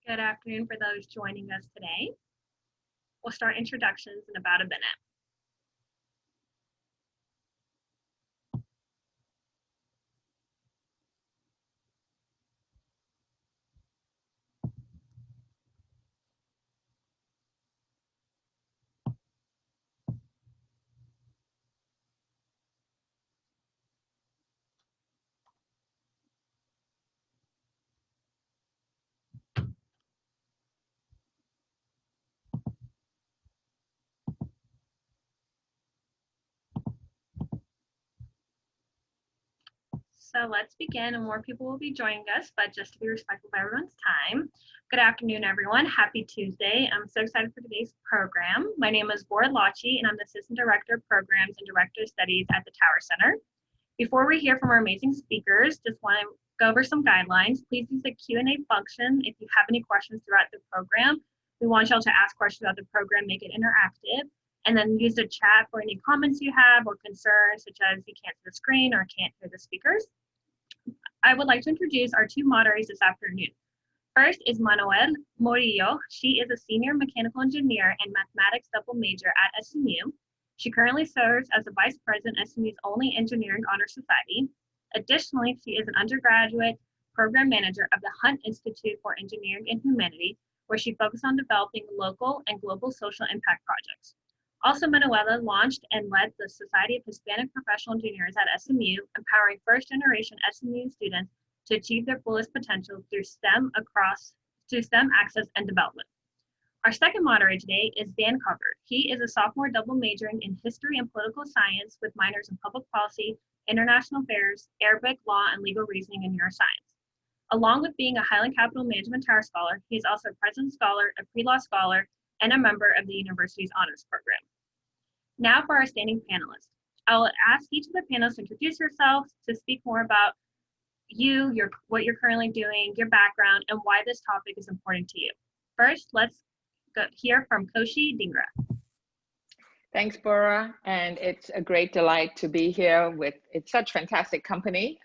Good afternoon for those joining us today. We'll start introductions in about a minute. So let's begin, and more people will be joining us, but just to be respectful of everyone's time. Good afternoon, everyone. Happy Tuesday. I'm so excited for today's program. My name is Bora Lachi, and I'm the Assistant Director of Programs and Director of Studies at the Tower Center. Before we hear from our amazing speakers, just want to go over some guidelines. Please use the Q&A function if you have any questions throughout the program. We want y'all to ask questions about the program, make it interactive, and then use the chat for any comments you have or concerns, such as you can't see the screen or can't hear the speakers. I would like to introduce our two moderators this afternoon. First is Manuel Morillo. She is a senior mechanical engineer and mathematics double major at SMU. She currently serves as the vice president of SMU's only engineering honor society. Additionally, she is an undergraduate program manager of the Hunt Institute for Engineering and Humanity, where she focuses on developing local and global social impact projects. Also, Manuela launched and led the Society of Hispanic Professional Engineers at SMU, empowering first-generation SMU students to achieve their fullest potential through STEM access and development. Our second moderator today is Dan Covert. He is a sophomore double majoring in history and political science with minors in public policy, international affairs, Arabic, law, and legal reasoning and neuroscience. Along with being a Highland Capital Management Tower Scholar, he is also a President Scholar, a pre-law scholar, and a member of the university's honors program. Now for our standing panelists. I'll ask each of the panelists to introduce yourselves, to speak more about you, what you're currently doing, your background, and why this topic is important to you. First, let's hear from Koshi Dhingra. Thanks, Bora, and it's a great delight to be here it's such fantastic company.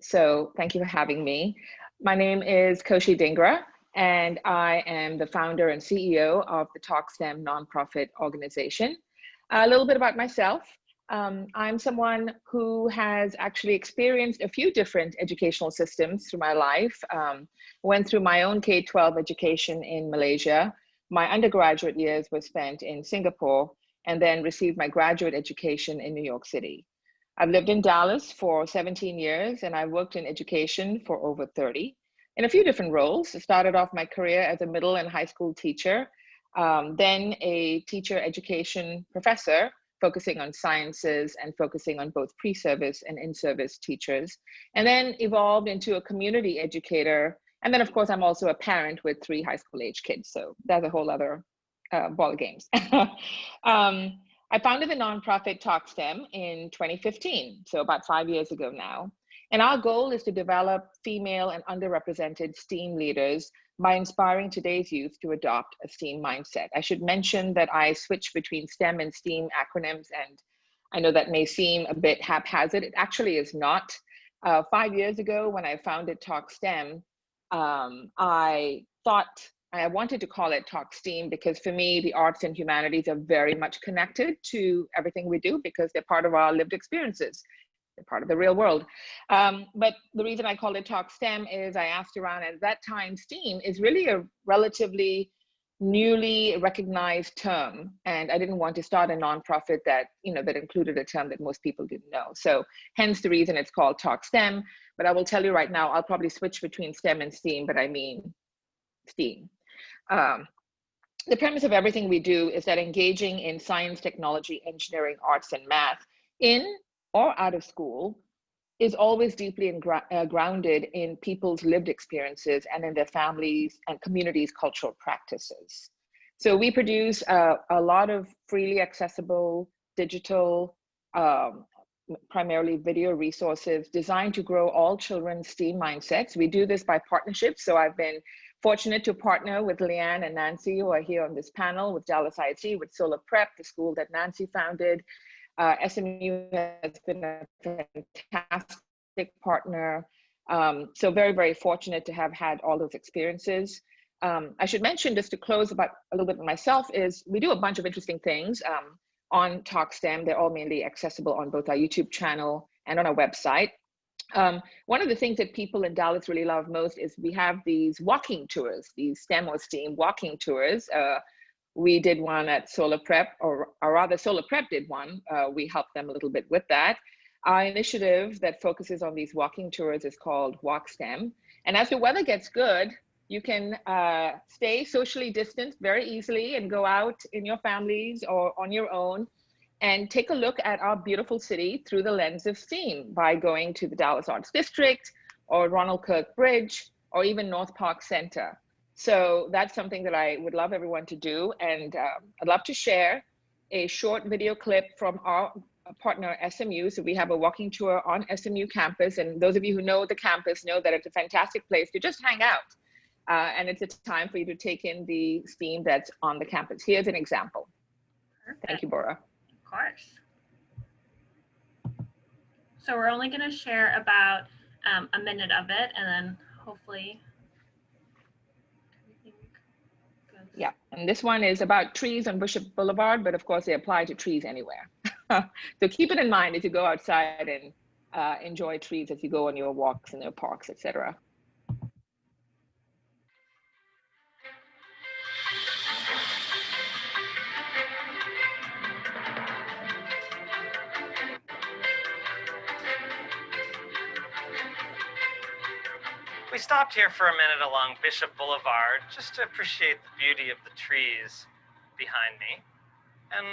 So thank you for having me. My name is Koshi Dhingra, and I am the founder and CEO of the TalkSTEM nonprofit organization. A little bit about myself. I'm someone who has actually experienced a few different educational systems through my life. Went through my own K-12 education in Malaysia. My undergraduate years were spent in Singapore, and then received my graduate education in New York City. I've lived in Dallas for 17 years, and I worked in education for over 30 in a few different roles. I started off my career as a middle and high school teacher, then a teacher education professor, focusing on sciences and focusing on both pre-service and in-service teachers, and then evolved into a community educator. And then, of course, I'm also a parent with 3 high school age kids. So that's a whole other ball of games. I founded the nonprofit TalkSTEM in 2015, so about 5 years ago now. And our goal is to develop female and underrepresented STEAM leaders by inspiring today's youth to adopt a STEAM mindset. I should mention that I switch between STEM and STEAM acronyms, and I know that may seem a bit haphazard. It actually is not. 5 years ago, when I founded TalkSTEM, I thought I wanted to call it TalkSTEAM because for me, the arts and humanities are very much connected to everything we do because they're part of our lived experiences. They're part of the real world. But the reason I called it TalkSTEM is I asked around, and at that time, STEAM is really a relatively newly recognized term. And I didn't want to start a nonprofit that, that included a term that most people didn't know. So hence the reason it's called TalkSTEM. But I will tell you right now, I'll probably switch between STEM and STEAM, but I mean STEAM. The premise of everything we do is that engaging in science, technology, engineering, arts, and math in or out of school is always deeply grounded in people's lived experiences and in their families and communities' cultural practices. So we produce a lot of freely accessible digital, primarily video resources designed to grow all children's STEAM mindsets. We do this by partnerships. So I've been fortunate to partner with Leanne and Nancy, who are here on this panel, with Dallas ISD, with Solar Prep, the school that Nancy founded. SMU has been a fantastic partner So very, very fortunate to have had all those experiences. I should mention, just to close about a little bit myself, is we do a bunch of interesting things on TalkSTEM. They're all mainly accessible on both our YouTube channel and on our website. One of the things that people in Dallas really love most is we have these walking tours, these STEM or STEAM walking tours. We did one at Solar Prep, or rather Solar Prep did one. We helped them a little bit with that. Our initiative that focuses on these walking tours is called Walk STEM. And as the weather gets good, you can stay socially distanced very easily and go out in your families or on your own and take a look at our beautiful city through the lens of STEAM by going to the Dallas Arts District or Ronald Kirk Bridge or even North Park Center. So that's something that I would love everyone to do. And I'd love to share a short video clip from our partner SMU. So we have a walking tour on SMU campus. And those of you who know the campus know that it's a fantastic place to just hang out. And it's a time for you to take in the STEAM that's on the campus. Here's an example. Perfect. Thank you, Bora. Of course. So we're only going to share about a minute of it, and then hopefully everything goes. Yeah, and this one is about trees on Bishop Boulevard, but of course they apply to trees anywhere. So keep it in mind as you go outside and enjoy trees as you go on your walks in your parks, etc. We stopped here for a minute along Bishop Boulevard just to appreciate the beauty of the trees behind me. And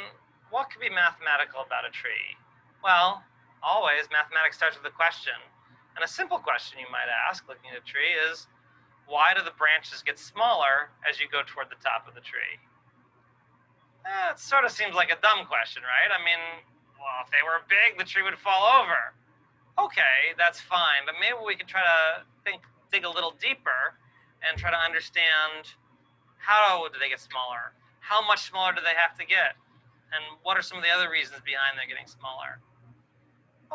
what could be mathematical about a tree? Well, always mathematics starts with a question. And a simple question you might ask looking at a tree is, why do the branches get smaller as you go toward the top of the tree? It sort of seems like a dumb question, right? I mean, well, if they were big, the tree would fall over. Okay, that's fine, but maybe we could try to dig a little deeper and try to understand, how do they get smaller? How much smaller do they have to get? And what are some of the other reasons behind their getting smaller?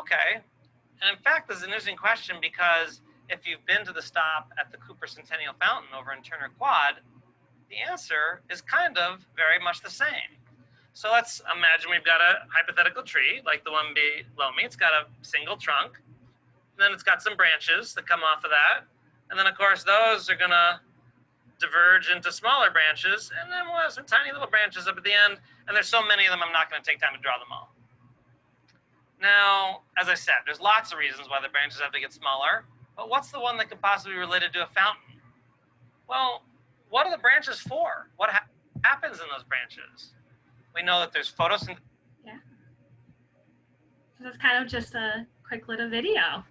Okay, and in fact, this is an interesting question because if you've been to the stop at the Cooper Centennial Fountain over in Turner Quad, the answer is kind of very much the same. So let's imagine we've got a hypothetical tree like the one below me. It's got a single trunk, and then it's got some branches that come off of that. And then, of course, those are going to diverge into smaller branches. And then we'll have some tiny little branches up at the end. And there's so many of them, I'm not going to take time to draw them all. Now, as I said, there's lots of reasons why the branches have to get smaller. But what's the one that could possibly be related to a fountain? Well, what are the branches for? What happens in those branches? We know that there's photosynthesis. Yeah. So it's kind of just a quick little video.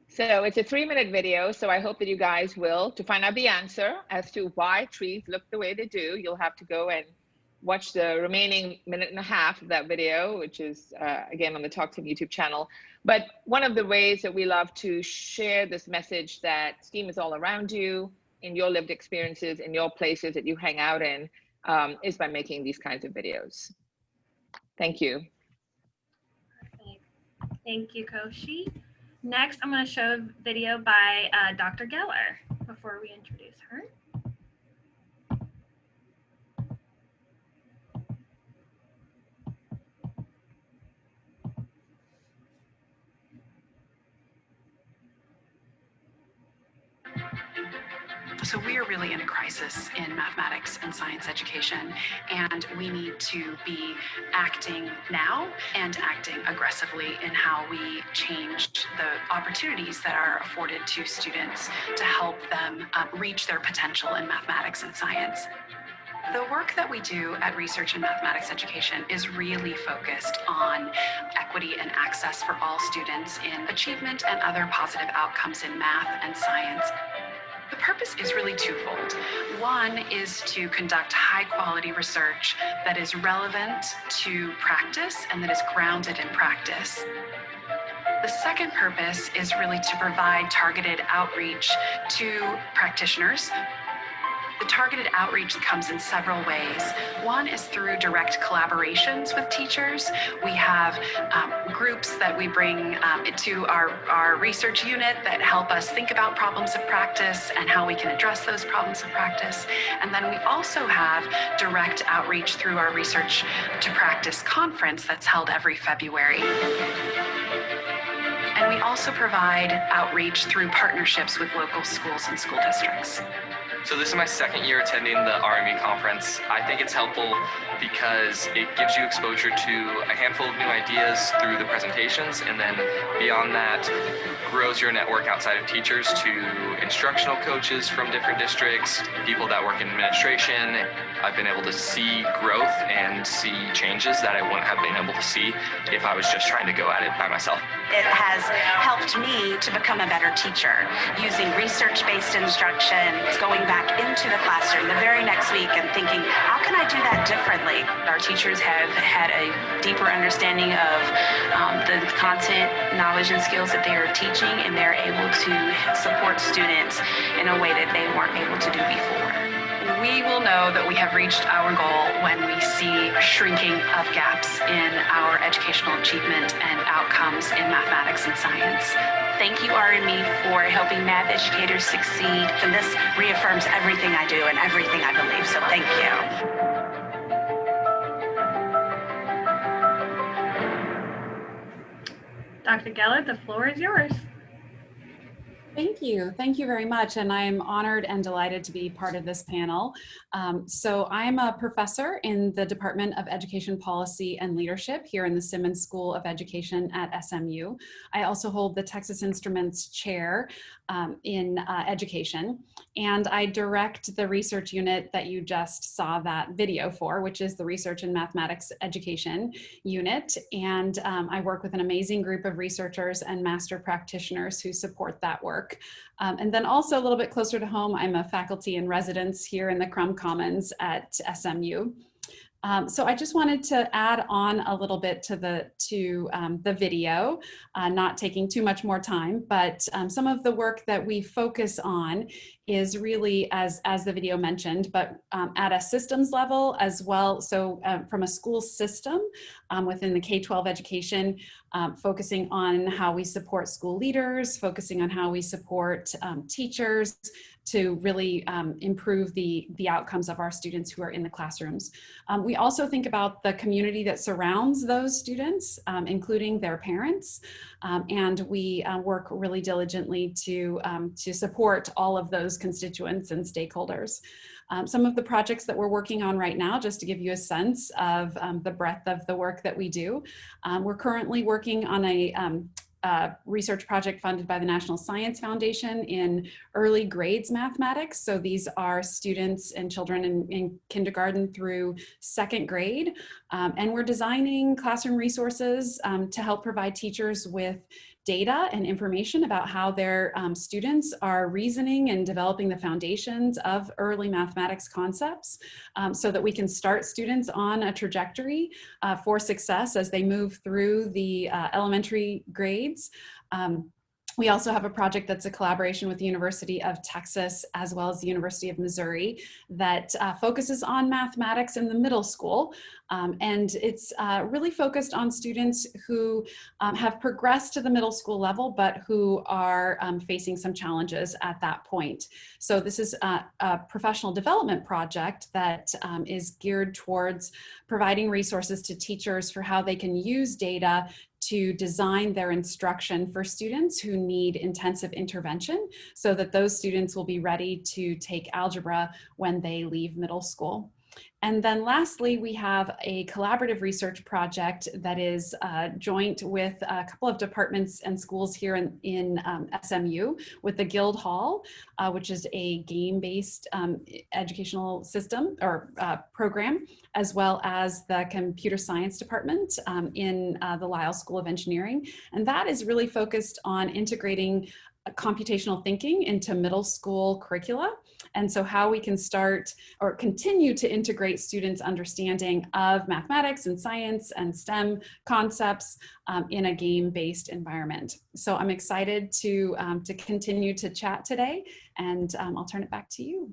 So it's a 3-minute video, so I hope that you guys will, to find out the answer as to why trees look the way they do, you'll have to go and watch the remaining minute and a half of that video, which is, again, on the TalkSTEM YouTube channel. But one of the ways that we love to share this message that STEAM is all around you, in your lived experiences, in your places that you hang out in, is by making these kinds of videos. Thank you. Perfect. Thank you, Koshi. Next, I'm going to show a video by Dr. Geller before we introduce her. So we are really in a crisis in mathematics and science education, and we need to be acting now and acting aggressively in how we change the opportunities that are afforded to students to help them reach their potential in mathematics and science. The work that we do at Research and Mathematics Education is really focused on equity and access for all students in achievement and other positive outcomes in math and science. The purpose is really twofold. One is to conduct high-quality research that is relevant to practice and that is grounded in practice. The second purpose is really to provide targeted outreach to practitioners. The targeted outreach comes in several ways. One is through direct collaborations with teachers. We have groups that we bring to our research unit that help us think about problems of practice and how we can address those problems of practice. And then we also have direct outreach through our Research to Practice conference that's held every February. And we also provide outreach through partnerships with local schools and school districts. So this is my second year attending the RME conference. I think it's helpful because it gives you exposure to a handful of new ideas through the presentations, and then beyond that, grows your network outside of teachers to instructional coaches from different districts, people that work in administration. I've been able to see growth and see changes that I wouldn't have been able to see if I was just trying to go at it by myself. It has helped me to become a better teacher using research-based instruction, going back into the classroom the very next week and thinking, how can I do that differently? Our teachers have had a deeper understanding of the content, knowledge, and skills that they are teaching, and they're able to support students in a way that they weren't able to do before. We will know that we have reached our goal when we see shrinking of gaps in our educational achievement and outcomes in mathematics and science. Thank you, RME, for helping math educators succeed. And this reaffirms everything I do and everything I believe, so thank you. Dr. Geller, the floor is yours. Thank you. Thank you very much. And I am honored and delighted to be part of this panel. So I'm a professor in the Department of Education Policy and Leadership here in the Simmons School of Education at SMU. I also hold the Texas Instruments Chair in Education, and I direct the research unit that you just saw that video for, which is the Research in Mathematics Education unit. And I work with an amazing group of researchers and master practitioners who support that work. And then also a little bit closer to home, I'm a faculty in residence here in the Crum Commons at SMU. So I just wanted to add on a little bit to the video, not taking too much more time, but some of the work that we focus on is really, as the video mentioned, but at a systems level as well. So from a school system within the K-12 education, focusing on how we support school leaders, focusing on how we support teachers to really improve the outcomes of our students who are in the classrooms. We also think about the community that surrounds those students, including their parents, and we work really diligently to support all of those constituents and stakeholders. Some of the projects that we're working on right now, just to give you a sense of the breadth of the work that we do, we're currently working on a research project funded by the National Science Foundation in early grades mathematics. So these are students and children in kindergarten through second grade. And we're designing classroom resources to help provide teachers with data and information about how their students are reasoning and developing the foundations of early mathematics concepts so that we can start students on a trajectory for success as they move through the elementary grades. We also have a project that's a collaboration with the University of Texas as well as the University of Missouri that focuses on mathematics in the middle school. And it's really focused on students who have progressed to the middle school level, but who are facing some challenges at that point. So this is a professional development project that is geared towards providing resources to teachers for how they can use data to design their instruction for students who need intensive intervention so that those students will be ready to take algebra when they leave middle school. And then lastly, we have a collaborative research project that is joint with a couple of departments and schools here in SMU with the Guildhall, which is a game-based educational system or program, as well as the computer science department in the Lyle School of Engineering. And that is really focused on integrating computational thinking into middle school curricula. And so how we can start or continue to integrate students' understanding of mathematics and science and STEM concepts in a game-based environment. So I'm excited to continue to chat today, and I'll turn it back to you.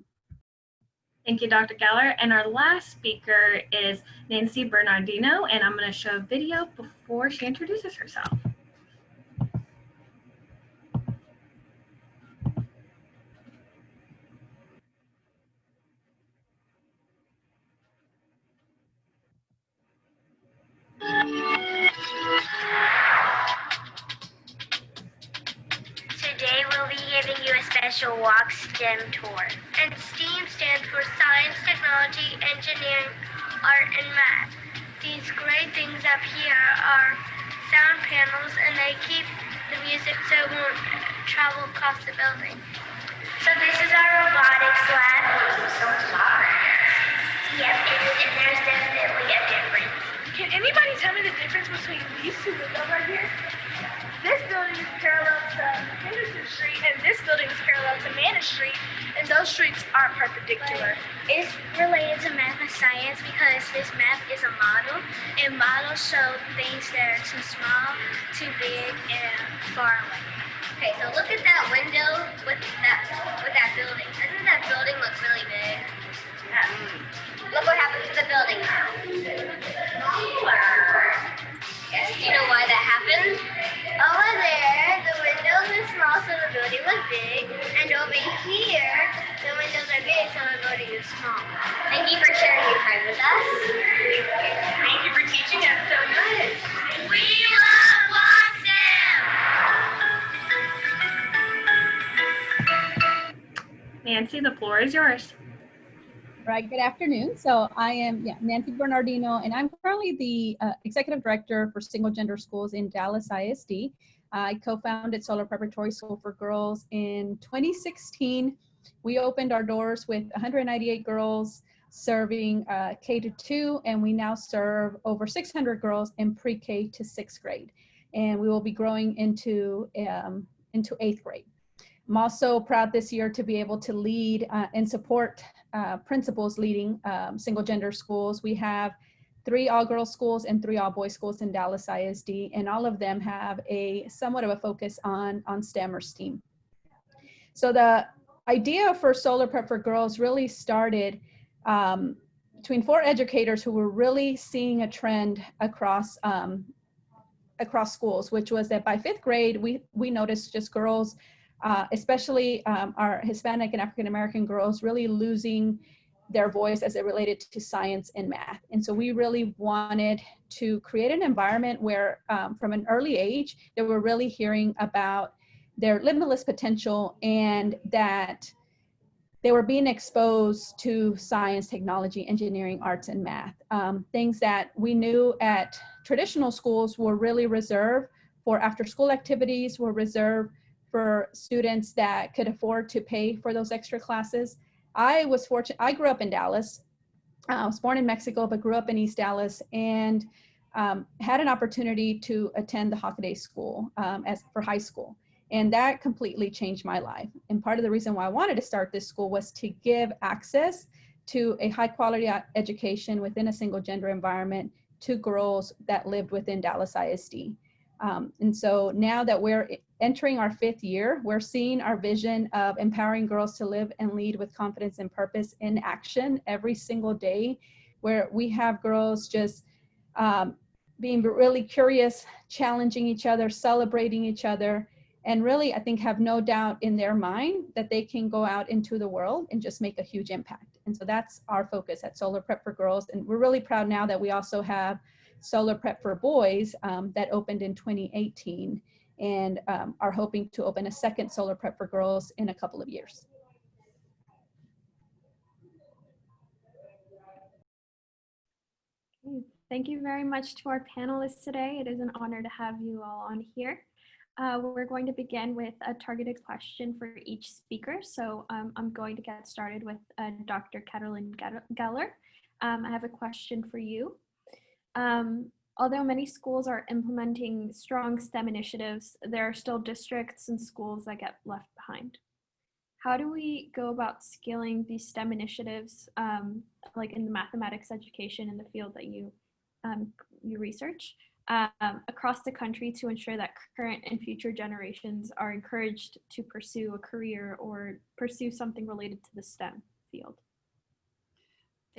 Thank you, Dr. Geller. And our last speaker is Nancy Bernardino, and I'm going to show a video before she introduces herself. Today we'll be giving you a special walk STEM tour. And STEAM stands for Science, Technology, Engineering, Art, and Math. These great things up here are sound panels, and they keep the music so it won't travel across the building. So this is our robotics lab. So much louder. Yep, there's definitely a difference. Can anybody tell me the difference between these two windows right here? This building is parallel to Henderson Street, and this building is parallel to Manor Street, and those streets are perpendicular. It's related to math and science because this map is a model, and models show things that are too small, too big, and far away. Okay, so look at that window with that building. Doesn't that building look really big? Look what happened to the building now. Yes, do you know why that happened? Over there, the windows are small, so the building was big. And over here, the windows are big, so the building is small. Thank you for sharing your time with us. Thank you for teaching us so much. We love Boston! Nancy, the floor is yours. Right, good afternoon. So I am Nancy Bernardino, and I'm currently the Executive Director for Single Gender Schools in Dallas ISD. I co-founded Solar Preparatory School for Girls in 2016. We opened our doors with 198 girls serving K-2, and we now serve over 600 girls in pre-K to 6th grade. And we will be growing into 8th grade. I'm also proud this year to be able to lead and support principals leading single gender schools. We have 3 all-girls schools and 3 all-boys schools in Dallas ISD, and all of them have a somewhat of a focus on STEM or STEAM. So the idea for Solar Prep for Girls really started between 4 educators who were really seeing a trend across schools, which was that by 5th grade, we noticed just girls, especially our Hispanic and African American girls, really losing their voice as it related to science and math. And so we really wanted to create an environment where from an early age, they were really hearing about their limitless potential and that they were being exposed to science, technology, engineering, arts, and math. Things that we knew at traditional schools were really reserved for after-school activities, were reserved for students that could afford to pay for those extra classes. I was fortunate, I grew up in Dallas. I was born in Mexico, but grew up in East Dallas, and had an opportunity to attend the Hockaday School for high school. And that completely changed my life. And part of the reason why I wanted to start this school was to give access to a high quality education within a single gender environment to girls that lived within Dallas ISD. And so now that we're entering our 5th year, we're seeing our vision of empowering girls to live and lead with confidence and purpose in action every single day, where we have girls just being really curious, challenging each other, celebrating each other, and really, I think, have no doubt in their mind that they can go out into the world and just make a huge impact. And so that's our focus at Solar Prep for Girls. And we're really proud now that we also have Solar Prep for Boys that opened in 2018, and are hoping to open a second Solar Prep for Girls in a couple of years. Thank you very much to our panelists today. It is an honor to have you all on here. We're going to begin with a targeted question for each speaker. So I'm going to get started with Dr. Catalin Geller. I have a question for you. Although many schools are implementing strong STEM initiatives, there are still districts and schools that get left behind. How do we go about scaling these STEM initiatives, like in the mathematics education in the field that you research, across the country to ensure that current and future generations are encouraged to pursue a career or pursue something related to the STEM field?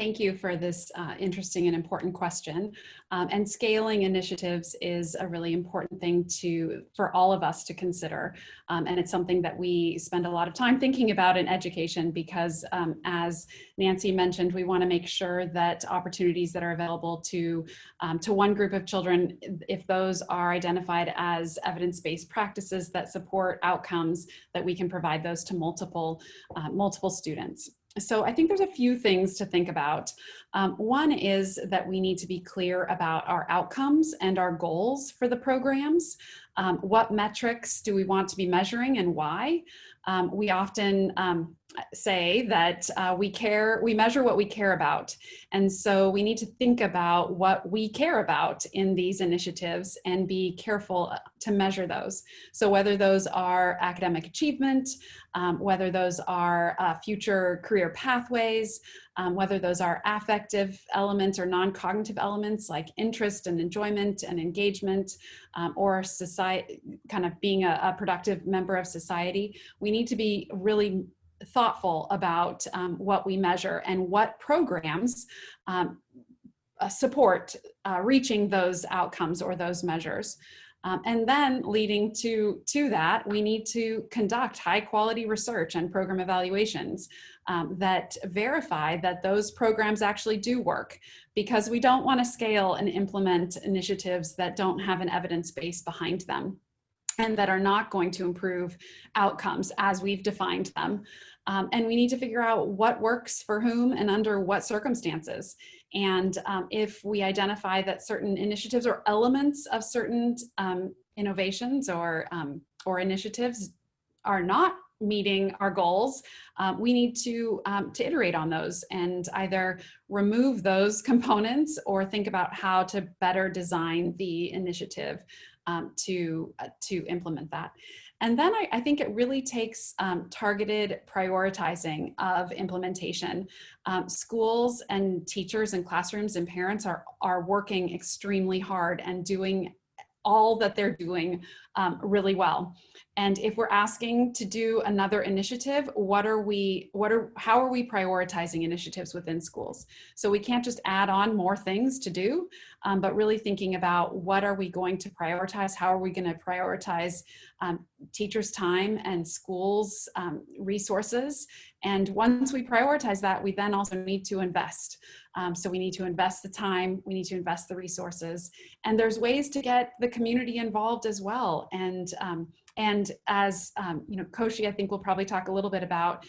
Thank you for this interesting and important question. And scaling initiatives is a really important thing for all of us to consider. And it's something that we spend a lot of time thinking about in education because as Nancy mentioned, we want to make sure that opportunities that are available to one group of children, if those are identified as evidence-based practices that support outcomes, that we can provide those to multiple students. So I think there's a few things to think about. One is that we need to be clear about our outcomes and our goals for the programs. What metrics do we want to be measuring and why? We often say that we measure what we care about. And so we need to think about what we care about in these initiatives and be careful to measure those. So whether those are academic achievement, whether those are future career pathways, whether those are affective elements or non-cognitive elements like interest and enjoyment and engagement, or society, kind of being a productive member of society, we need to be really thoughtful about what we measure and what programs support reaching those outcomes or those measures. And then leading to that, we need to conduct high quality research and program evaluations that verify that those programs actually do work, because we don't want to scale and implement initiatives that don't have an evidence base behind them and that are not going to improve outcomes as we've defined them. And we need to figure out what works for whom and under what circumstances. And if we identify that certain initiatives or elements of certain innovations or initiatives are not meeting our goals, we need to iterate on those and either remove those components or think about how to better design the initiative to implement that. And then I think it really takes targeted prioritizing of implementation. Schools and teachers and classrooms and parents are working extremely hard and doing all that they're doing really well. And if we're asking to do another initiative, how are we prioritizing initiatives within schools? So we can't just add on more things to do, but really thinking about what are we going to prioritize? How are we going to prioritize teachers' time and schools' resources? And once we prioritize that, we then also need to invest. So we need to invest the time, we need to invest the resources, and there's ways to get the community involved as well. And as you know, Koshi, I think we'll probably talk a little bit about,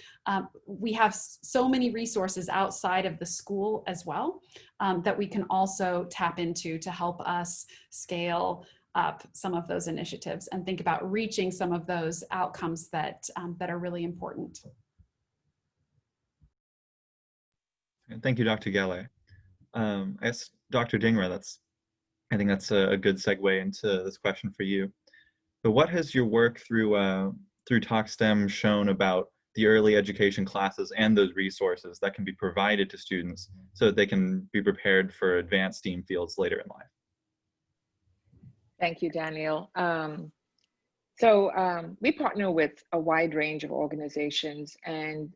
we have so many resources outside of the school as well that we can also tap into to help us scale up some of those initiatives and think about reaching some of those outcomes that are really important. Thank you, Dr. Gelle. I guess, Dr. Dhingra, I think that's a good segue into this question for you. But what has your work through TalkSTEM shown about the early education classes and those resources that can be provided to students so that they can be prepared for advanced STEAM fields later in life? Thank you, Daniel. So we partner with a wide range of organizations, and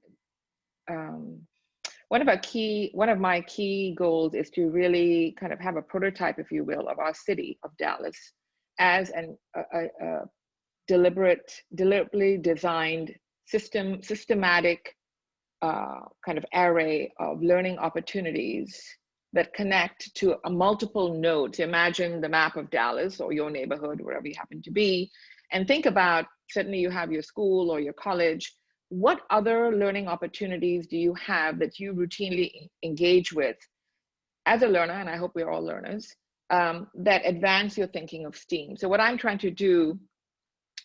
one of my key goals is to really kind of have a prototype, if you will, of our city of Dallas as a deliberately designed systematic kind of array of learning opportunities that connect to a multiple nodes. Imagine the map of Dallas or your neighborhood, wherever you happen to be, and think about, certainly you have your school or your college, what other learning opportunities do you have that you routinely engage with as a learner, and I hope we're all learners, that advance your thinking of STEAM. So what I'm trying to do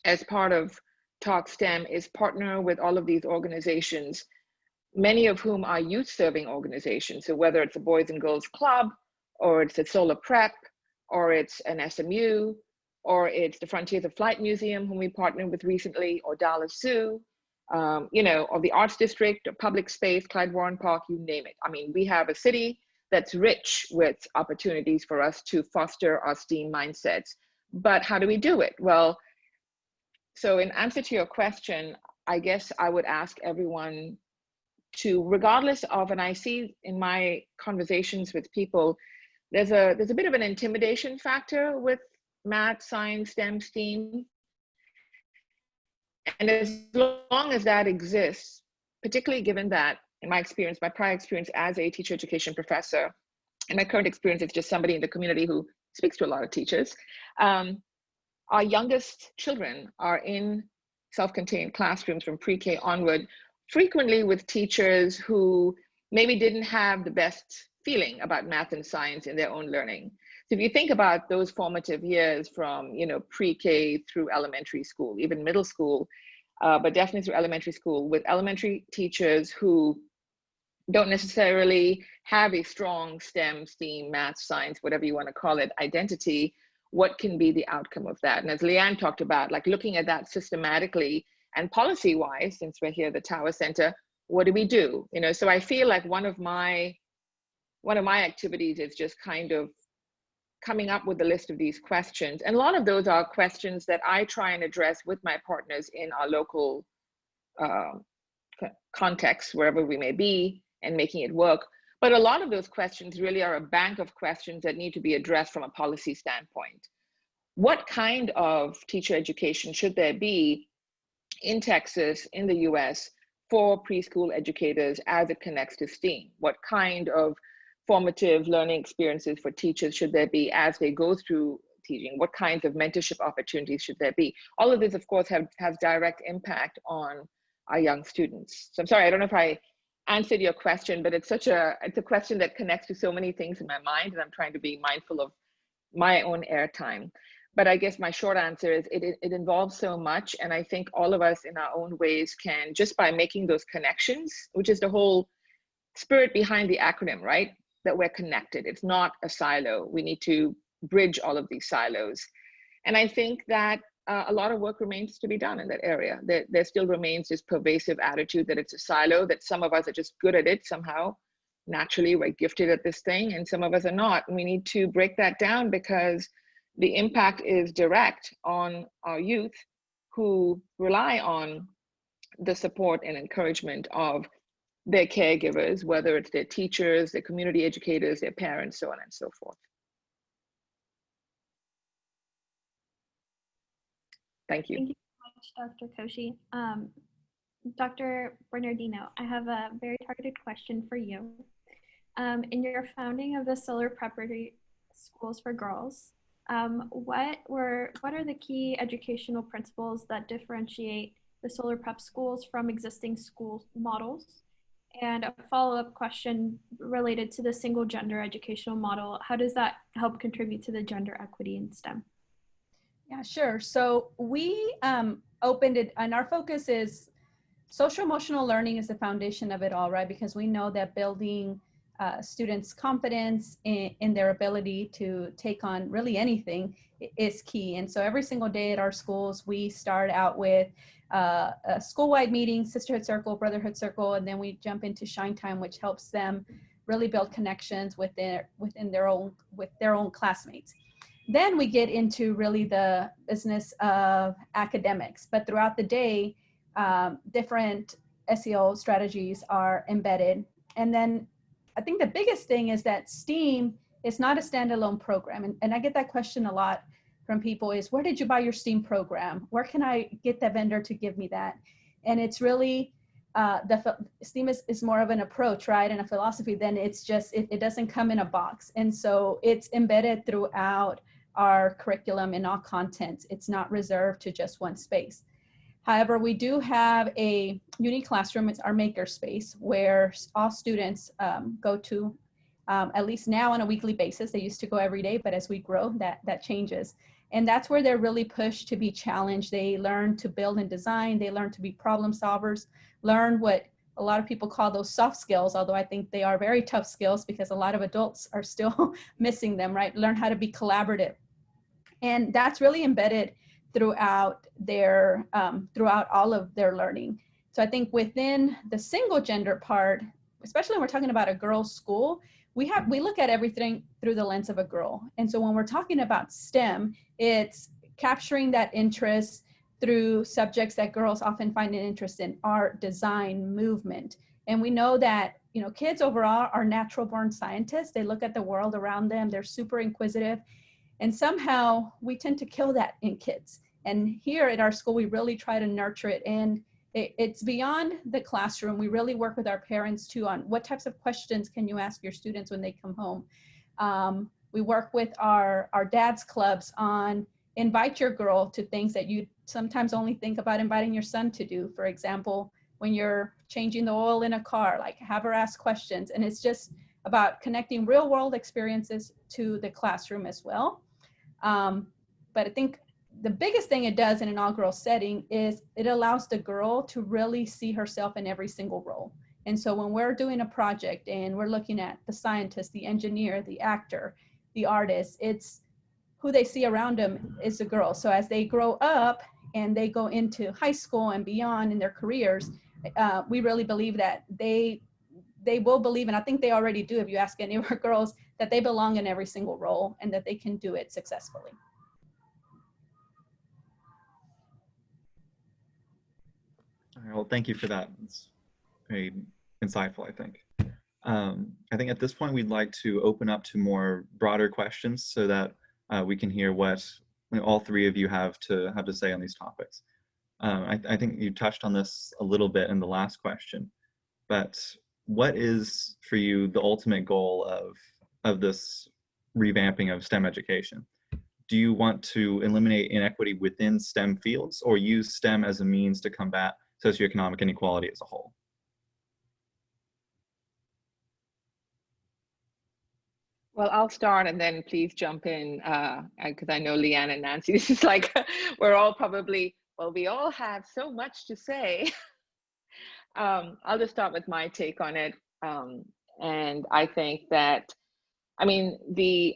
as part of TalkSTEM is partner with all of these organizations, many of whom are youth-serving organizations. So whether it's a Boys and Girls Club, or it's a Solar Prep, or it's an SMU, or it's the Frontiers of Flight Museum, whom we partnered with recently, or Dallas Zoo, you know, or the Arts District, or Public Space, Clyde Warren Park, you name it. I mean, we have a city that's rich with opportunities for us to foster our STEAM mindsets. But how do we do it? Well, so in answer to your question, I guess I would ask everyone to, regardless of, and I see in my conversations with people, there's a bit of an intimidation factor with math, science, STEM, STEAM. And as long as that exists, particularly given that, in my experience, my prior experience as a teacher education professor, and my current experience is just somebody in the community who speaks to a lot of teachers, our youngest children are in self-contained classrooms from pre-K onward, frequently with teachers who maybe didn't have the best feeling about math and science in their own learning. So if you think about those formative years from, pre-K through elementary school, even middle school, but definitely through elementary school, with elementary teachers who don't necessarily have a strong STEM, STEAM, math, science, whatever you want to call it, identity, what can be the outcome of that? And as Leanne talked about, like looking at that systematically and policy-wise, since we're here at the Tower Center, what do we do? So I feel like one of my activities is just kind of coming up with a list of these questions. And a lot of those are questions that I try and address with my partners in our local context, wherever we may be, and making it work. But a lot of those questions really are a bank of questions that need to be addressed from a policy standpoint. What kind of teacher education should there be in Texas, in the US, for preschool educators as it connects to STEAM? What kind of formative learning experiences for teachers should there be as they go through teaching? What kinds of mentorship opportunities should there be? All of this, of course, has direct impact on our young students. So I'm sorry, I don't know if I answered your question, but it's a question that connects to so many things in my mind, and I'm trying to be mindful of my own airtime. But I guess my short answer is it involves so much, and I think all of us in our own ways can, just by making those connections, which is the whole spirit behind the acronym, right? That we're connected. It's not a silo. We need to bridge all of these silos. And I think that a lot of work remains to be done in that area. There still remains this pervasive attitude that it's a silo, that some of us are just good at it somehow. Naturally, we're gifted at this thing, and some of us are not. And we need to break that down, because the impact is direct on our youth who rely on the support and encouragement of their caregivers, whether it's their teachers, their community educators, their parents, so on and so forth. Thank you. Thank you so much, Dr. Koshy. Dr. Bernardino, I have a very targeted question for you. In your founding of the Solar Preparatory Schools for Girls, what are the key educational principles that differentiate the Solar Prep schools from existing school models? And a follow-up question related to the single gender educational model, how does that help contribute to the gender equity in STEM? Yeah, sure. So we opened it, and our focus is social emotional learning is the foundation of it all, right? Because we know that building students' confidence in their ability to take on really anything is key. And so every single day at our schools, we start out with a school-wide meeting, sisterhood circle, brotherhood circle, and then we jump into Shine Time, which helps them really build connections with their own classmates. Then we get into really the business of academics, but throughout the day, different SEO strategies are embedded. And then I think the biggest thing is that STEAM is not a standalone program. And I get that question a lot from people is, where did you buy your STEAM program? Where can I get the vendor to give me that? And it's really, STEAM is more of an approach, right? And a philosophy. Then it's just, it doesn't come in a box. And so it's embedded throughout our curriculum and all content. It's not reserved to just one space. However, we do have a unique classroom. It's our maker space where all students go to, at least now on a weekly basis. They used to go every day, but as we grow, that changes. And that's where they're really pushed to be challenged. They learn to build and design. They learn to be problem solvers, learn what a lot of people call those soft skills, although I think they are very tough skills because a lot of adults are still missing them, right? Learn how to be collaborative. And that's really embedded throughout all of their learning. So I think within the single gender part, especially when we're talking about a girls' school, we look at everything through the lens of a girl. And so when we're talking about STEM, it's capturing that interest through subjects that girls often find an interest in: art, design, movement. And we know that, you know, kids overall are natural born scientists. They look at the world around them. They're super inquisitive. And somehow we tend to kill that in kids. And here at our school, we really try to nurture it. And it's beyond the classroom. We really work with our parents too on what types of questions can you ask your students when they come home. We work with our dads clubs on invite your girl to things that you sometimes only think about inviting your son to do. For example, when you're changing the oil in a car, like have her ask questions. And it's just about connecting real world experiences to the classroom as well. But I think the biggest thing it does in an all-girl setting is it allows the girl to really see herself in every single role. And so when we're doing a project and we're looking at the scientist, the engineer, the actor, the artist, it's who they see around them is a girl. So as they grow up and they go into high school and beyond in their careers, we really believe that they will believe, and I think they already do if you ask any of our girls, that they belong in every single role and that they can do it successfully. All right, well, thank you for that. It's very insightful, I think. I think at this point, we'd like to open up to more broader questions so that we can hear what all three of you have to say on these topics. I think you touched on this a little bit in the last question, but what is for you the ultimate goal of this revamping of STEM education? Do you want to eliminate inequity within STEM fields or use STEM as a means to combat socioeconomic inequality as a whole? Well, I'll start and then please jump in because I know Leanne and Nancy, this is like, we're all probably, well, we all have so much to say. I'll just start with my take on it. And I think that, I mean, the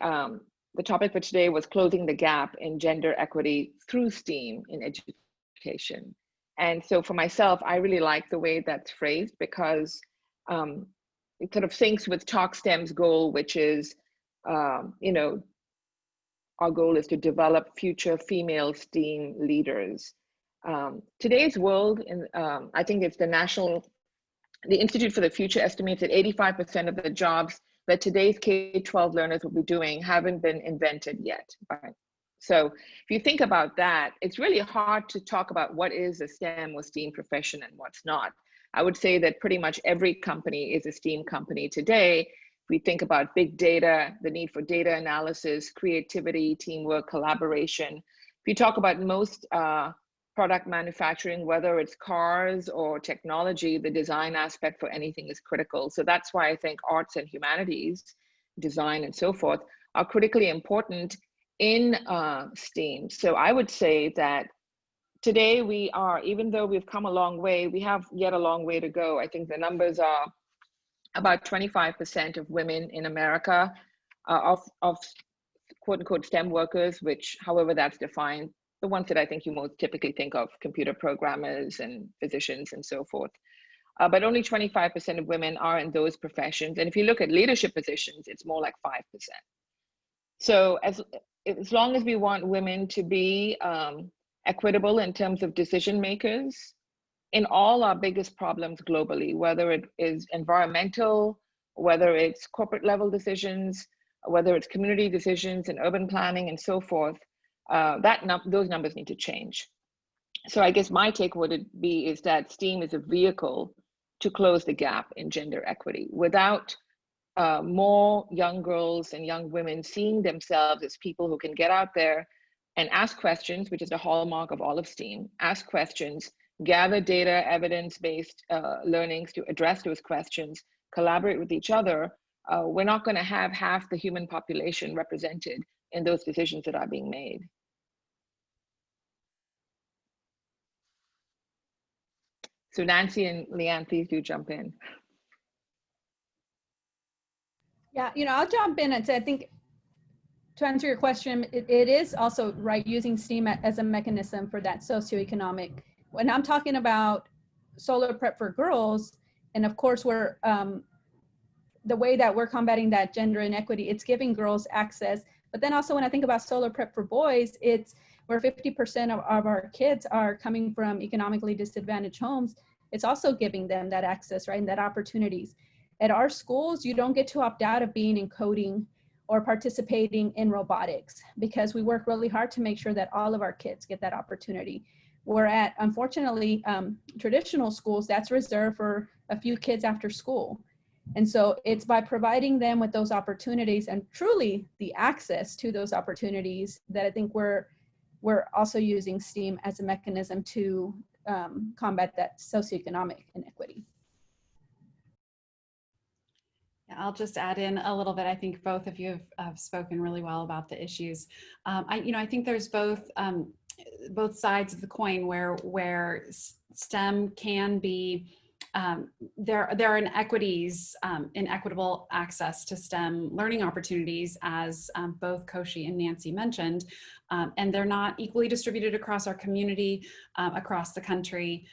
topic for today was closing the gap in gender equity through STEAM in education. And so for myself, I really like the way that's phrased because it sort of syncs with TalkSTEM's goal, which is, you know, our goal is to develop future female STEAM leaders. Today's world, I think it's the Institute for the Future estimates that 85% of the jobs that today's K-12 learners will be doing haven't been invented yet. Right? So if you think about that, it's really hard to talk about what is a STEM or STEAM profession and what's not. I would say that pretty much every company is a STEAM company today. If we think about big data, the need for data analysis, creativity, teamwork, collaboration. If you talk about most product manufacturing, whether it's cars or technology, the design aspect for anything is critical. So that's why I think arts and humanities, design and so forth, are critically important in STEAM. So I would say that today we are, even though we've come a long way, we have yet a long way to go. I think the numbers are about 25% of women in America of quote unquote STEM workers, which however that's defined, the ones that I think you most typically think of, computer programmers and physicians and so forth. But only 25% of women are in those professions. And if you look at leadership positions, it's more like 5%. So as long as we want women to be equitable in terms of decision makers in all our biggest problems globally, whether it is environmental, whether it's corporate level decisions, whether it's community decisions and urban planning and so forth, those numbers need to change. So I guess my take would be is that STEAM is a vehicle to close the gap in gender equity. Without more young girls and young women seeing themselves as people who can get out there and ask questions, which is the hallmark of all of STEAM, ask questions, gather data, evidence-based learnings to address those questions, collaborate with each other, we're not going to have half the human population represented in those decisions that are being made. So Nancy and Leanne, please do jump in. Yeah, you know, I'll jump in and say, I think to answer your question, it is also right using STEAM as a mechanism for that socioeconomic. When I'm talking about solar prep for girls, and of course we're, the way that we're combating that gender inequity, it's giving girls access. But then also when I think about solar prep for boys, it's where 50% of our kids are coming from economically disadvantaged homes. it's also giving them that access, right, and that opportunities. At our schools, you don't get to opt out of being in coding or participating in robotics, because we work really hard to make sure that all of our kids get that opportunity. We're at, unfortunately, traditional schools, that's reserved for a few kids after school. And so it's by providing them with those opportunities and truly the access to those opportunities that I think we're also using STEAM as a mechanism to combat that socioeconomic inequity. I'll just add in a little bit. I think both of you have spoken really well about the issues. I think there's both sides of the coin where STEM can be, there are inequities, inequitable access to STEM learning opportunities, as both Koshi and Nancy mentioned, and they're not equally distributed across our community, across the country.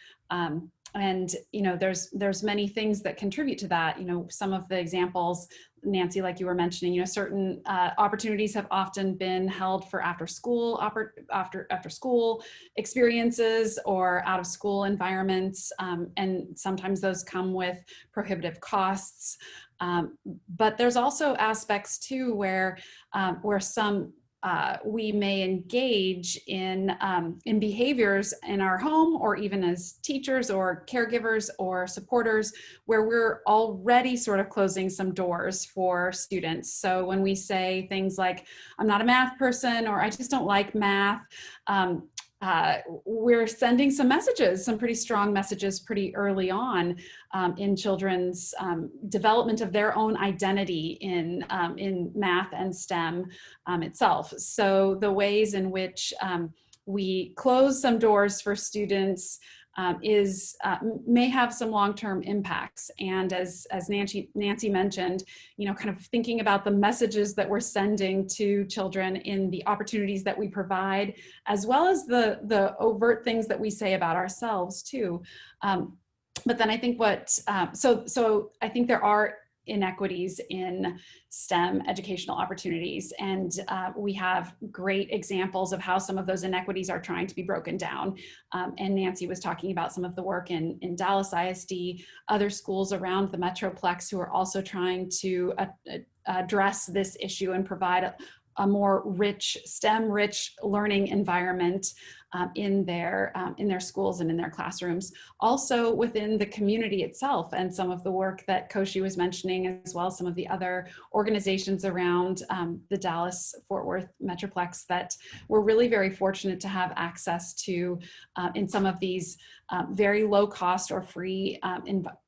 And there's many things that contribute to that. Some of the examples, Nancy, like you were mentioning, certain opportunities have often been held for after school experiences or out of school environments, and sometimes those come with prohibitive costs. But there's also aspects too where we may engage in behaviors in our home, or even as teachers or caregivers or supporters, where we're already sort of closing some doors for students. So when we say things like, I'm not a math person, or I just don't like math, we're sending some messages, some pretty strong messages pretty early on in children's development of their own identity in math and STEM itself. So the ways in which we close some doors for students may have some long-term impacts. And as Nancy mentioned, kind of thinking about the messages that we're sending to children in the opportunities that we provide, as well as the overt things that we say about ourselves too. But then I think so I think there are inequities in STEM educational opportunities, and we have great examples of how some of those inequities are trying to be broken down. And Nancy was talking about some of the work in Dallas ISD, other schools around the Metroplex who are also trying to address this issue and provide a more rich, STEM-rich learning environment in their schools and in their classrooms. Also within the community itself, and some of the work that Koshi was mentioning, as well as some of the other organizations around the Dallas-Fort Worth Metroplex that we're really very fortunate to have access to in some of these very low cost or free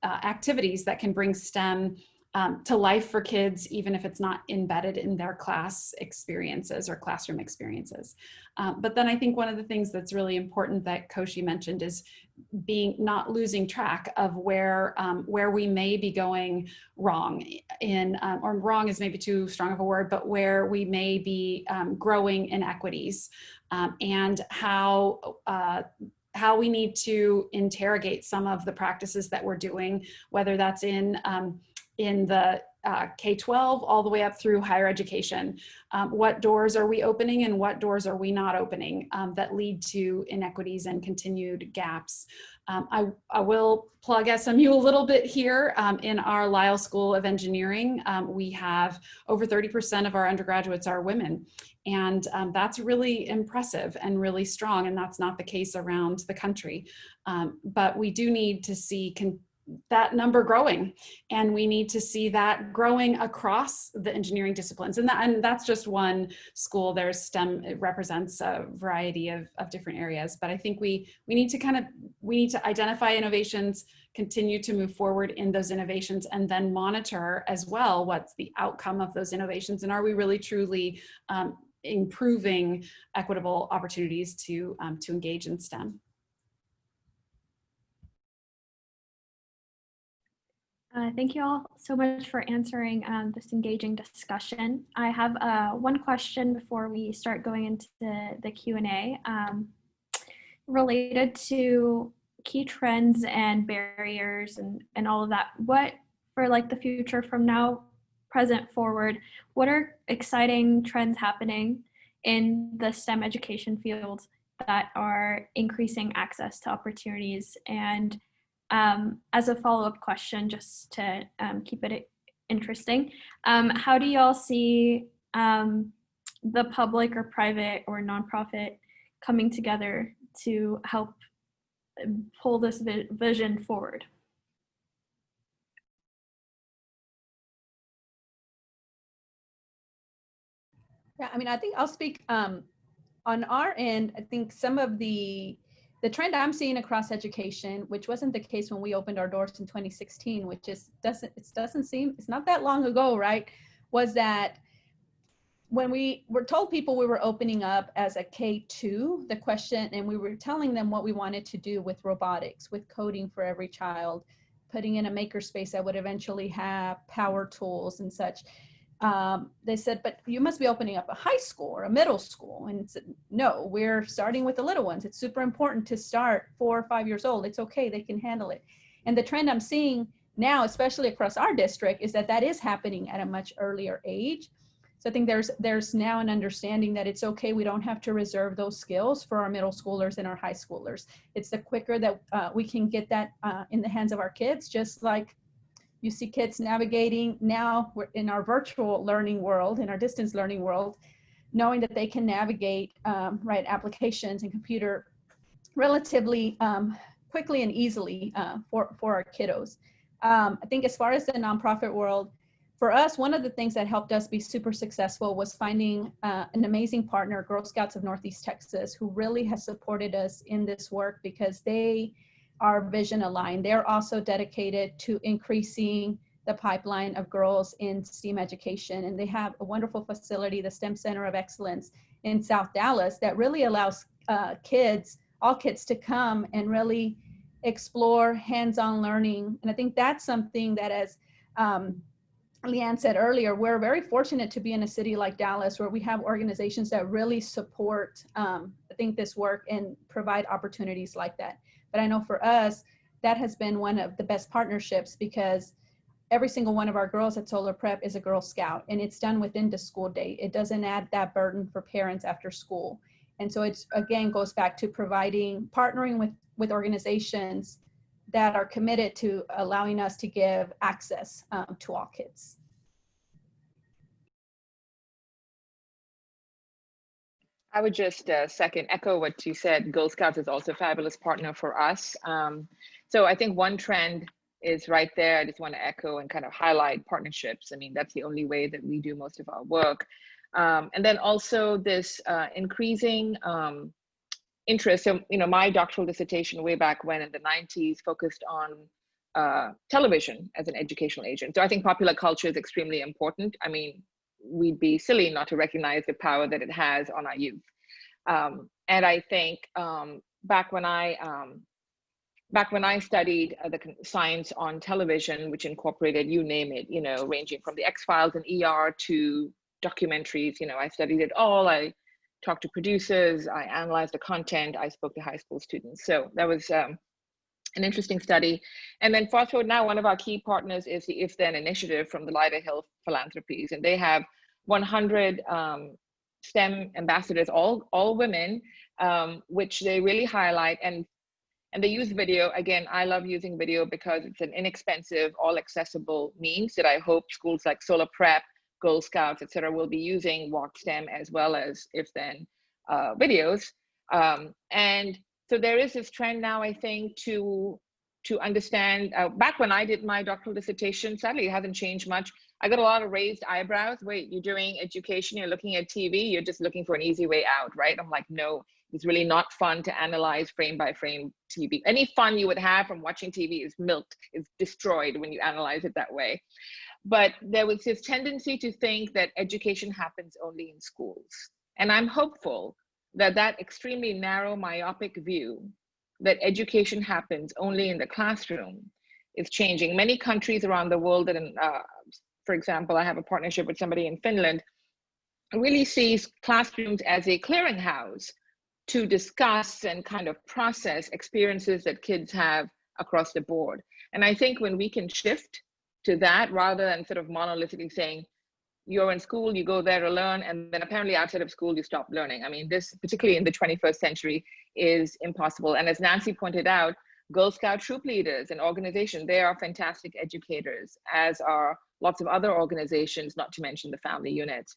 activities that can bring STEM to life for kids, even if it's not embedded in their class experiences or classroom experiences. But then I think one of the things that's really important that Koshi mentioned is not losing track of where we may be going wrong or wrong is maybe too strong of a word, but where we may be growing inequities, and how we need to interrogate some of the practices that we're doing, whether that's in the K-12 all the way up through higher education. What doors are we opening and what doors are we not opening that lead to inequities and continued gaps? I will plug SMU a little bit here. In our Lyle School of Engineering, we have over 30% of our undergraduates are women. And that's really impressive and really strong, and that's not the case around the country. But we do need to see that number growing, and we need to see that growing across the engineering disciplines, and that's just one school. There's STEM, it represents a variety of different areas, but I think we need to identify innovations, continue to move forward in those innovations, and then monitor as well what's the outcome of those innovations, and are we really truly improving equitable opportunities to engage in STEM. Thank you all so much for answering this engaging discussion. I have one question before we start going into the Q&A related to key trends and barriers and all of that. What, for like the future from now, present, forward, what are exciting trends happening in the STEM education field that are increasing access to opportunities, and as a follow-up question, just to keep it interesting, how do y'all see the public or private or nonprofit coming together to help pull this vision forward? Yeah, I mean, I think I'll speak on our end. I think some of the trend I'm seeing across education, which wasn't the case when we opened our doors in 2016, which is it's not that long ago, right? Was that when we were told people we were opening up as a K2, the question, and we were telling them what we wanted to do with robotics, with coding for every child, putting in a makerspace that would eventually have power tools and such. They said, but you must be opening up a high school or a middle school. And said, no, we're starting with the little ones. It's super important to start 4 or 5 years old. It's okay, they can handle it. And the trend I'm seeing now, especially across our district, is that is happening at a much earlier age. So I think there's now an understanding that it's okay, we don't have to reserve those skills for our middle schoolers and our high schoolers. It's the quicker that we can get that in the hands of our kids, just like you see kids navigating now we're in our virtual learning world, in our distance learning world, knowing that they can navigate right applications and computer relatively quickly and easily for our kiddos. I think as far as the nonprofit world, for us, one of the things that helped us be super successful was finding an amazing partner, Girl Scouts of Northeast Texas, who really has supported us in this work because they are vision aligned. They're also dedicated to increasing the pipeline of girls in STEAM education. And they have a wonderful facility, the STEM Center of Excellence in South Dallas, that really allows all kids to come and really explore hands-on learning. And I think that's something that, as Leanne said earlier, we're very fortunate to be in a city like Dallas where we have organizations that really support, I think, this work and provide opportunities like that. But I know for us, that has been one of the best partnerships because every single one of our girls at Solar Prep is a Girl Scout, and it's done within the school day. It doesn't add that burden for parents after school. And so it's, again, goes back to partnering with organizations that are committed to allowing us to give access to all kids. I would just echo what you said. Girl Scouts is also a fabulous partner for us. So I think one trend is right there. I just want to echo and kind of highlight partnerships. I mean, that's the only way that we do most of our work. And then also this increasing interest. So, my doctoral dissertation way back when in the 90s focused on television as an educational agent. So I think popular culture is extremely important. I mean, we'd be silly not to recognize the power that it has on our youth. And I think back when I studied the science on television, which incorporated, you name it, ranging from the X-Files and ER to documentaries, I studied it all. I talked to producers, I analyzed the content, I spoke to high school students. So that was an interesting study. And then fast forward now, one of our key partners is the If Then initiative from the Lyda Hill Philanthropies. And they have 100 STEM ambassadors, all women, which they really highlight. And they use video. Again, I love using video because it's an inexpensive, all accessible means that I hope schools like Solar Prep, Girl Scouts, et cetera, will be using Walk STEM as well as If Then videos. And so there is this trend now, I think, to understand. Back when I did my doctoral dissertation, sadly, it hasn't changed much. I got a lot of raised eyebrows. Wait, you're doing education, you're looking at TV, you're just looking for an easy way out, right? I'm like, no, it's really not fun to analyze frame by frame TV. Any fun you would have from watching TV is milked, is destroyed when you analyze it that way. But there was this tendency to think that education happens only in schools. And I'm hopeful that that extremely narrow, myopic view that education happens only in the classroom is changing. Many countries around the world, that, for example, I have a partnership with somebody in Finland, really sees classrooms as a clearinghouse to discuss and kind of process experiences that kids have across the board. And I think when we can shift to that, rather than sort of monolithically saying, you're in school, you go there to learn, and then apparently outside of school, you stop learning. I mean, this, particularly in the 21st century, is impossible. And as Nancy pointed out, Girl Scout troop leaders and organizations. They are fantastic educators, as are lots of other organizations, not to mention the family unit.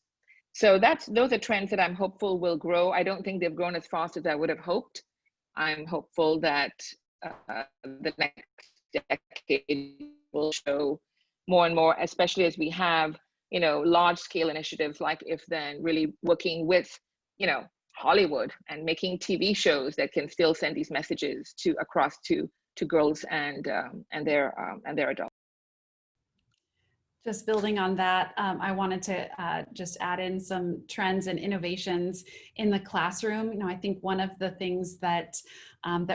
So those are trends that I'm hopeful will grow. I don't think they've grown as fast as I would have hoped. I'm hopeful that the next decade will show more and more, especially as we have, large scale initiatives like If Then, really working with, Hollywood and making TV shows that can still send these messages across to girls and their adults. Just building on that, I wanted to just add in some trends and innovations in the classroom. I think one of the things that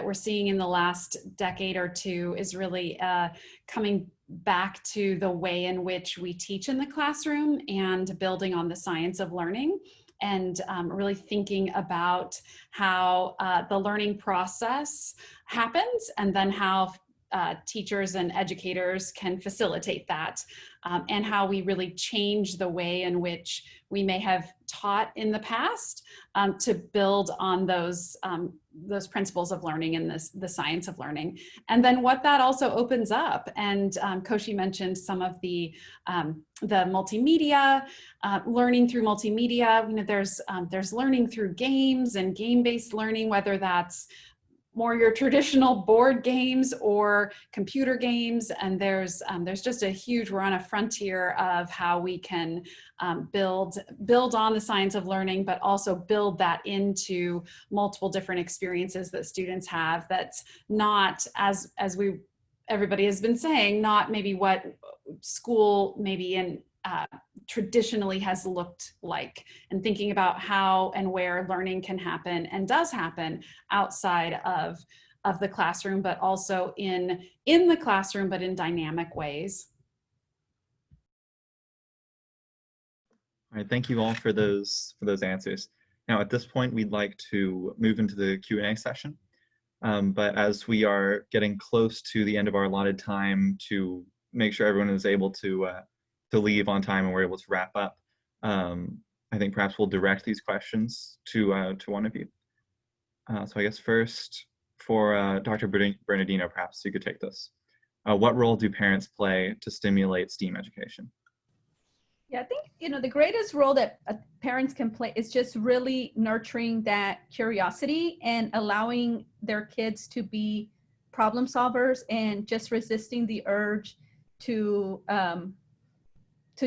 we're seeing in the last decade or two is really coming back to the way in which we teach in the classroom and building on the science of learning, and really thinking about how the learning process happens, and then how teachers and educators can facilitate that, and how we really change the way in which we may have taught in the past to build on those principles of learning and the science of learning. And then what that also opens up, and Koshi mentioned some of the multimedia, learning through multimedia. There's learning through games and game-based learning, whether that's more your traditional board games or computer games. And there's just a huge, we're on a frontier of how we can build on the science of learning, but also build that into multiple different experiences that students have. That's not, as everybody has been saying, not maybe what school maybe in traditionally has looked like, and thinking about how and where learning can happen and does happen outside of the classroom, but also in the classroom, but in dynamic ways. All right, thank you all for those answers. Now at this point, we'd like to move into the Q&A session. But as we are getting close to the end of our allotted time to make sure everyone is able to leave on time and we're able to wrap up, I think perhaps we'll direct these questions to one of you. So I guess first for Dr. Bernardino, perhaps you could take this. What role do parents play to stimulate STEAM education? Yeah, I think, the greatest role that parents can play is just really nurturing that curiosity and allowing their kids to be problem solvers, and just resisting the urge to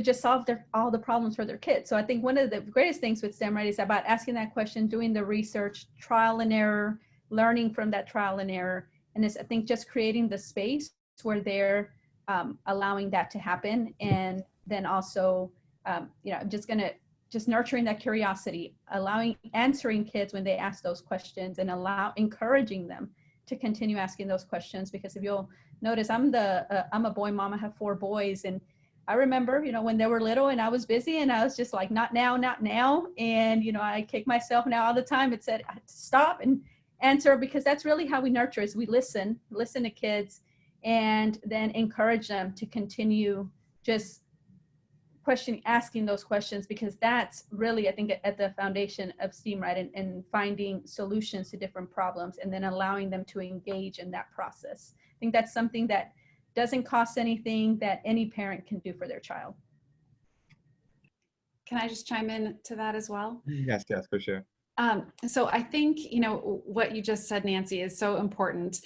just solve all the problems for their kids. So I think one of the greatest things with STEM, right, is about asking that question, doing the research, trial and error, learning from that trial and error. And I think just creating the space where they're allowing that to happen. And then also, just nurturing that curiosity, answering kids when they ask those questions, and encouraging them to continue asking those questions. Because if you'll notice, I'm a boy mom, I have 4 boys, and I remember, when they were little and I was busy and I was just like, not now, not now. And, I kick myself now all the time. It said, stop and answer, because that's really how we nurture, is we listen to kids, and then encourage them to continue just asking those questions, because that's really, I think, at the foundation of STEAM, right? And finding solutions to different problems, and then allowing them to engage in that process. I think that's something that doesn't cost anything, that any parent can do for their child. Can I just chime in to that as well? Yes, for sure. So I think, what you just said, Nancy, is so important.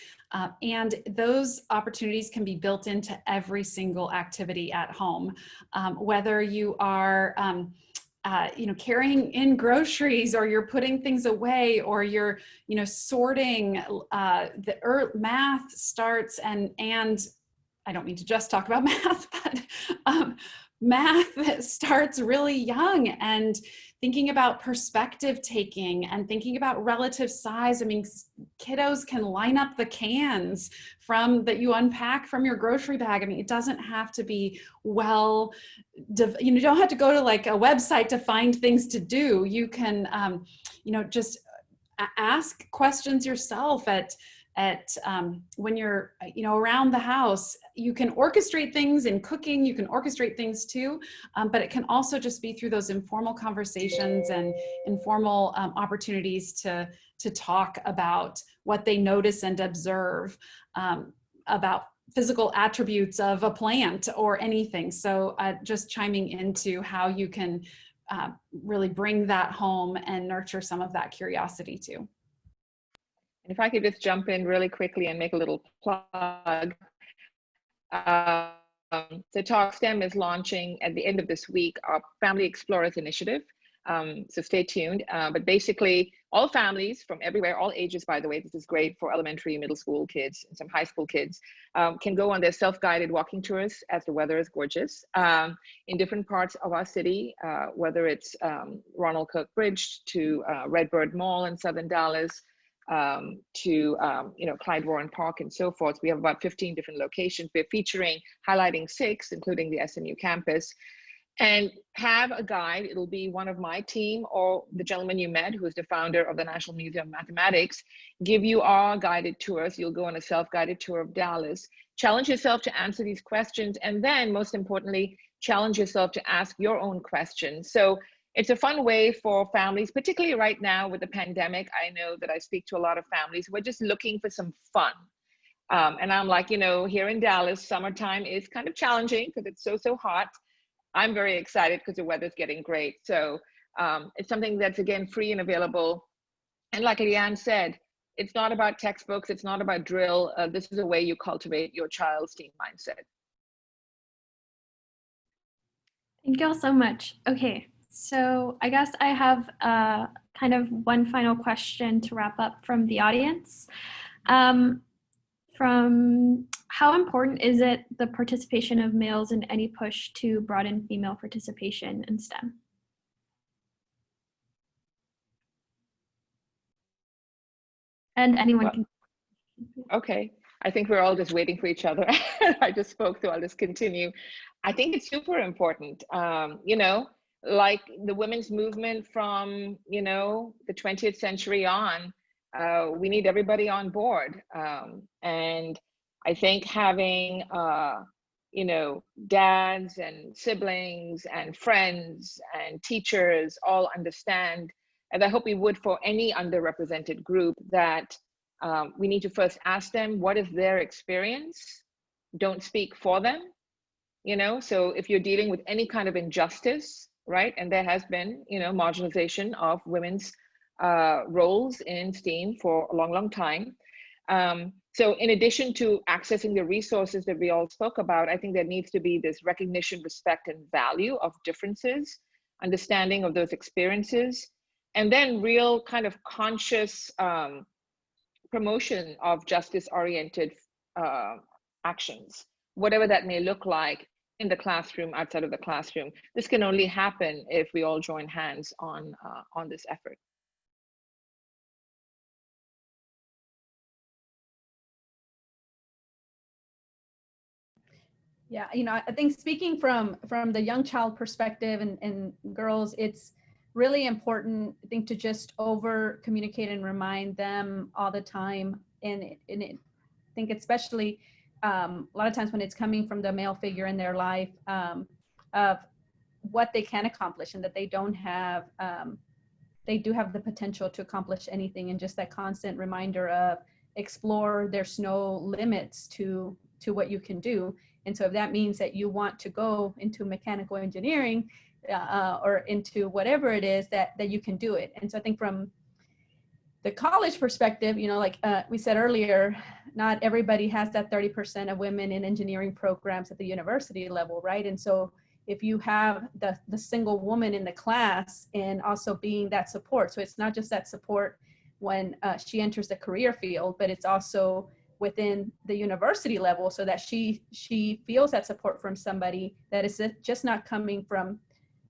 And those opportunities can be built into every single activity at home. Whether you are, carrying in groceries, or you're putting things away, or you're, sorting, math starts, and I don't mean to just talk about math, but math starts really young, and thinking about perspective taking and thinking about relative size. I mean, kiddos can line up the cans that you unpack from your grocery bag. I mean, it doesn't have to be you don't have to go to like a website to find things to do. You can, just ask questions yourself at when you're, around the house, you can orchestrate things in cooking, you can orchestrate things too, but it can also just be through those informal conversations and informal opportunities to talk about what they notice and observe, about physical attributes of a plant or anything. So just chiming into how you can really bring that home and nurture some of that curiosity too. And if I could just jump in really quickly and make a little plug. So TalkSTEM is launching at the end of this week our Family Explorers Initiative. So stay tuned. But basically, all families from everywhere, all ages, by the way, this is great for elementary, middle school kids, and some high school kids, can go on their self-guided walking tours as the weather is gorgeous in different parts of our city, whether it's Ronald Kirk Bridge to Redbird Mall in Southern Dallas, to Clyde Warren Park and so forth. We have about 15 different locations. We're highlighting 6, including the SMU campus, and have a guide. It'll be one of my team or the gentleman you met, who is the founder of the National Museum of Mathematics, give you our guided tours. You'll go on a self-guided tour of Dallas, challenge yourself to answer these questions, and then most importantly, challenge yourself to ask your own questions. So it's a fun way for families, particularly right now with the pandemic. I know that I speak to a lot of families who are just looking for some fun. And I'm like, here in Dallas, summertime is kind of challenging because it's so hot. I'm very excited because the weather's getting great. So it's something that's, again, free and available. And like Leanne said, it's not about textbooks. It's not about drill. This is a way you cultivate your child's STEAM mindset. Thank you all so much. Okay, so I guess I have kind of one final question to wrap up from the audience. From how important is it the participation of males in any push to broaden female participation in STEM? And anyone can. Okay, I think we're all just waiting for each other. I just spoke, so I'll just continue. I think it's super important. Like the women's movement from, the 20th century on, we need everybody on board. And I think having, dads and siblings and friends and teachers all understand, and I hope we would for any underrepresented group, that we need to first ask them, what is their experience? Don't speak for them. So if you're dealing with any kind of injustice, right, and there has been, marginalization of women's roles in STEAM for a long time. So in addition to accessing the resources that we all spoke about, I think there needs to be this recognition, respect, and value of differences, understanding of those experiences, and then real kind of conscious promotion of justice-oriented actions, whatever that may look like in the classroom, outside of the classroom. This can only happen if we all join hands on this effort. Yeah, I think speaking from the young child perspective and girls, it's really important, I think, to just over communicate and remind them all the time. And I think especially a lot of times when it's coming from the male figure in their life, of what they can accomplish, and that they don't have, they do have the potential to accomplish anything. And just that constant reminder of explore, there's no limits to what you can do. And so if that means that you want to go into mechanical engineering or into whatever it is, that you can do it. And so I think from the college perspective, like we said earlier, not everybody has that 30% of women in engineering programs at the university level, right? And so if you have the single woman in the class, and also being that support, so it's not just that support when she enters the career field, but it's also within the university level, so that she feels that support from somebody, that is just not coming from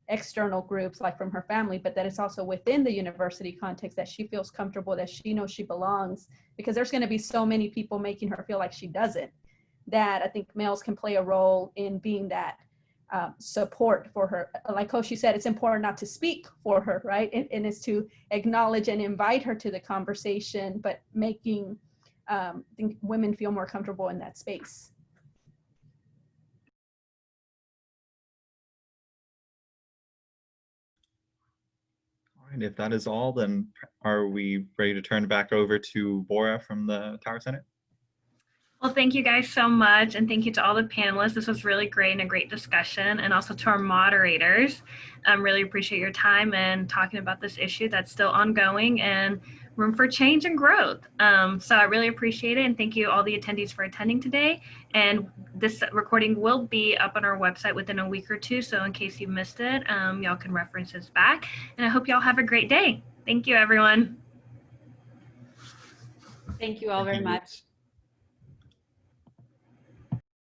external groups like from her family, but that it's also within the university context, that she feels comfortable, that she knows she belongs, because there's going to be so many people making her feel like she doesn't, that I think males can play a role in being that support for her. Like Koshi said, it's important not to speak for her, right? And it's to acknowledge and invite her to the conversation, but making think women feel more comfortable in that space. All right, if that is all, then are we ready to turn it back over to Bora from the Tower Center? Well, thank you guys so much. And thank you to all the panelists. This was really great and a great discussion. And also to our moderators. Really appreciate your time and talking about this issue that's still ongoing and room for change and growth. So I really appreciate it. And thank you all the attendees for attending today. And this recording will be up on our website within a week or two. So in case you missed it, y'all can reference this back. And I hope y'all have a great day. Thank you, everyone. Thank you all very much.